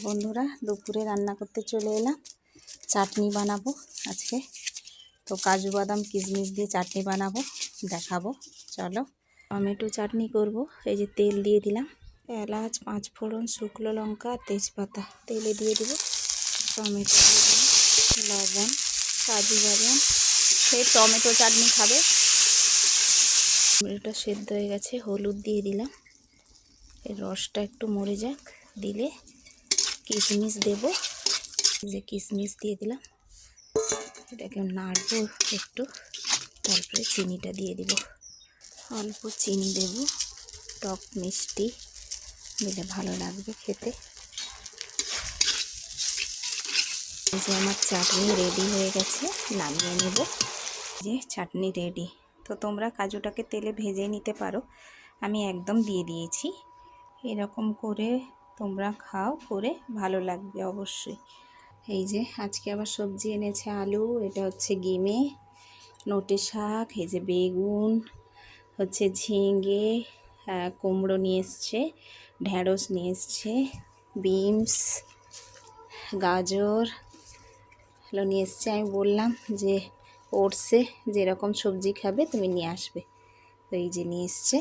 বন্ধুরা, দুপুরে রান্না করতে চলে এলাম। চাটনি বানাবো আজকে। তো কাজু বাদাম কিশমিশ দিয়ে চাটনি বানাবো, দেখাবো। চলো, টমেটো চাটনি করব। এই যে তেল দিয়ে দিলাম, এলাচ, 5 ফোড়ন, শুকনো লঙ্কা, তেজপাতা তেলে দিয়ে দেব। টমেটো দিয়ে দিলাম, লবণ, কাজু বাদাম। সে টমেটো চাটনি খাবে। টমেটোটা সেদ্ধ হয়ে গেছে, হলুদ দিয়ে দিলাম। এর রসটা একটু মরে যাক, দিলে কিশমিশ দেব। যে কিশমিশ দিয়ে দিলাম, এটাকে নাড়বো একটু। তারপরে চিনিটা দিয়ে দিব, অল্প চিনি দেব। টক মিষ্টি দিলে ভালো লাগবে খেতে। এই যে আমার চাটনি রেডি হয়ে গেছে, নামিয়ে নেব। যে চাটনি রেডি। তো তোমরা কাজুটাকে তেলে ভেজে নিতে পারো, আমি একদম দিয়ে দিয়েছি। এরকম করে তোমরা খাও, করে ভালো লাগবে অবশ্যই। এই যে আজকে আবার সবজি এনেছে, আলু, এটা হচ্ছে গিমে, নোটে শাক, এই যে বেগুন, হচ্ছে ঝিঙে, কুমড়ো নিয়ে এসছে, ঢ্যাঁড়স নিয়ে এসছে, বিনস, গাজর এগুলো নিয়ে এসছে। আমি বললাম যে ওটসে যেরকম সবজি খাবে তুমি নিয়ে আসবে, তো এই যে নিয়ে এসছে।